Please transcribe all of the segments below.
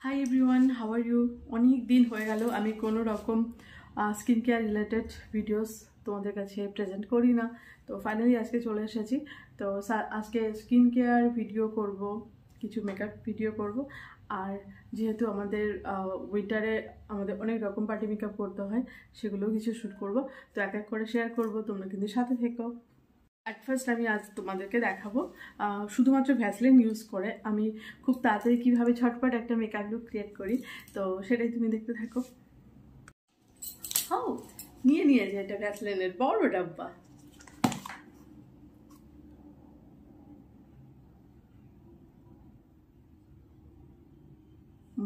High everyone, how are you? অনেক দিন হয়ে গেল আমি কোনো রকম স্কিন কেয়ার রিলেটেড ভিডিওস তোমাদের কাছে প্রেজেন্ট করি না। তো ফাইনালি আজকে চলে এসেছি। তো আজকে স্কিন কেয়ার ভিডিও করব, কিছু মেকআপ ভিডিও করব। আর যেহেতু আমাদের উইন্টারে আমাদের অনেক রকম পার্টি মেকআপ করতে হয়, সেগুলোও কিছু শ্যুট করব। তো এক এক করে শেয়ার করব, তোমরা কিন্তু সাথে থেকো। অ্যাট ফার্স্ট আমি আজ তোমাদেরকে দেখাবো শুধুমাত্র ভ্যাসলিন ইউজ করে আমি খুব তাড়াতাড়ি কীভাবে ঝটপট একটা মেকআপ লুক ক্রিয়েট করি। তো সেটাই তুমি দেখতে থাকো। হাও নিয়েছে এটা ভ্যাসলিনের বড় ডাব্বা।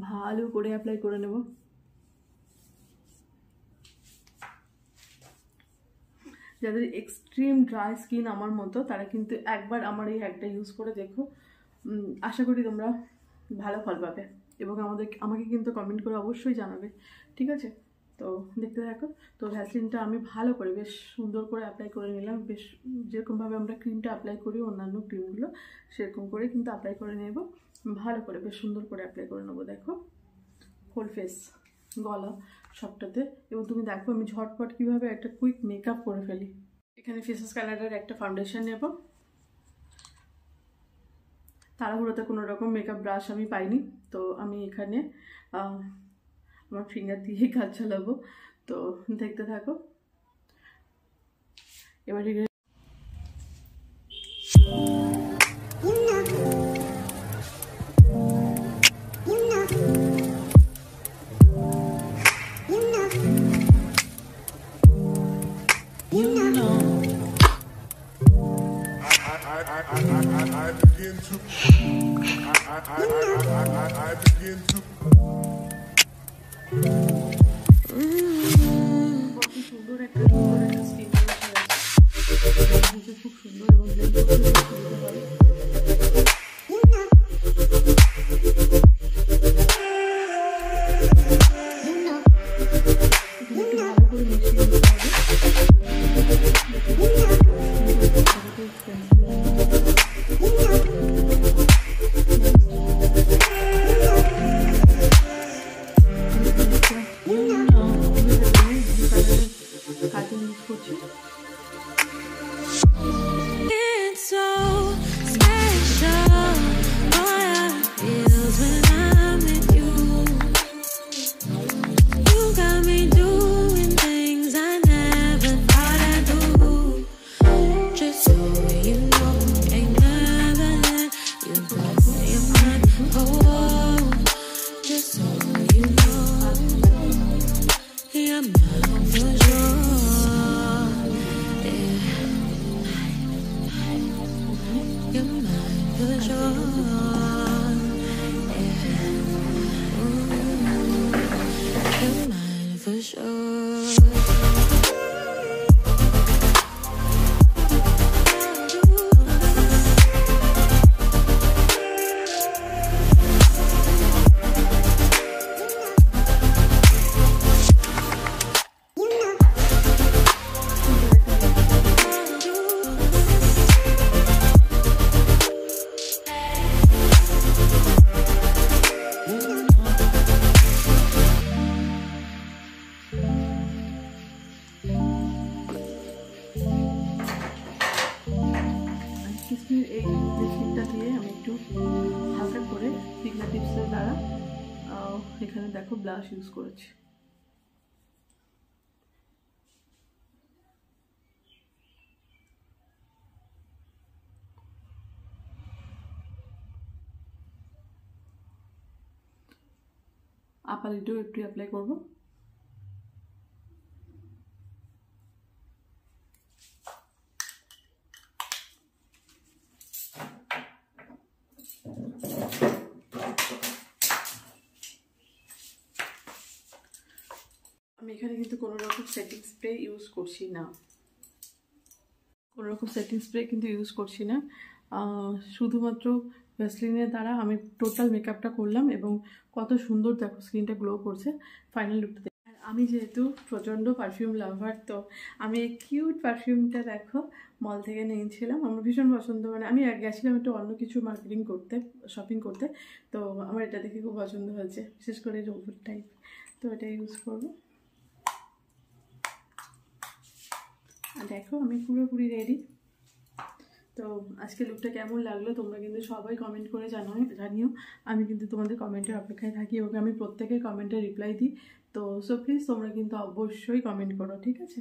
ভালো করে অ্যাপ্লাই করে নেব। যাদের এক্সট্রিম ড্রাই স্কিন আমার মতো, তারা কিন্তু একবার আমার এই হ্যাকটা ইউজ করে দেখো। আশা করি তোমরা ভালো ফল পাবে এবং আমাকে কিন্তু কমেন্ট করে অবশ্যই জানাবে, ঠিক আছে? তো দেখতে থাকো। তো ভ্যাসলিনটা আমি ভালো করে বেশ সুন্দর করে অ্যাপ্লাই করে নিলাম। বেশ যেরকমভাবে আমরা ক্রিমটা অ্যাপ্লাই করি অন্যান্য ক্রিমগুলো, সেরকম করে কিন্তু অ্যাপ্লাই করে নেব। ভালো করে বেশ সুন্দর করে অ্যাপ্লাই করে নেবো। দেখো হোল ফেস, গলা সবটাতে। এবং তুমি দেখো আমি ঝটপট কীভাবে একটা কুইক মেকআপ করে ফেলি। এখানে ফেসেস কালারের একটা ফাউন্ডেশন নেব। তাড়াহুড়োতে কোনো রকম মেকআপ ব্রাশ আমি পাইনি, তো আমি এখানে আমার ফিঙ্গার দিয়েই কাজ চালাবো। তো দেখতে থাকো। এবার সুন্দর একটা স্কিন খুব সুন্দর এবং এই লিপস্টিকটা দিয়ে আমি একটু হালকা করে ফিঙ্গার টিপসের দ্বারা এখানে দেখো ব্লাশ ইউজ করেছি। আপার লিডেও একটু অ্যাপ্লাই করবো। আমি এখানে কিন্তু কোনো রকম সেটিং স্প্রে ইউজ করছি না, শুধুমাত্র ভ্যাসলিনের দ্বারা আমি টোটাল মেকআপটা করলাম এবং কত সুন্দর দেখো স্কিনটা গ্লো করছে। ফাইনাল লুকটা আমি যেহেতু প্রচণ্ড পারফিউম লাভার, তো আমি এই কিউট পারফিউমটা দেখো মল থেকে নিয়েছিলাম। আমার ভীষণ পছন্দ, মানে আমি গেছিলাম একটু অন্য কিছু মার্কেটিং করতে, শপিং করতে, তো আমার এটা দেখে খুব পছন্দ হয়েছে, বিশেষ করে রোবট টাইপ। তো এটা ইউজ করবো। আর দেখো আমি পুরোপুরি রেডি। তো আজকে লুকটা কেমন লাগলো তোমরা কিন্তু সবাই কমেন্ট করে জানিও। আমি কিন্তু তোমাদের কমেন্টের অপেক্ষায় থাকি এবং আমি প্রত্যেকের কমেন্টে রিপ্লাই দিই। তো সো প্লিজ তোমরা কিন্তু অবশ্যই কমেন্ট করো, ঠিক আছে?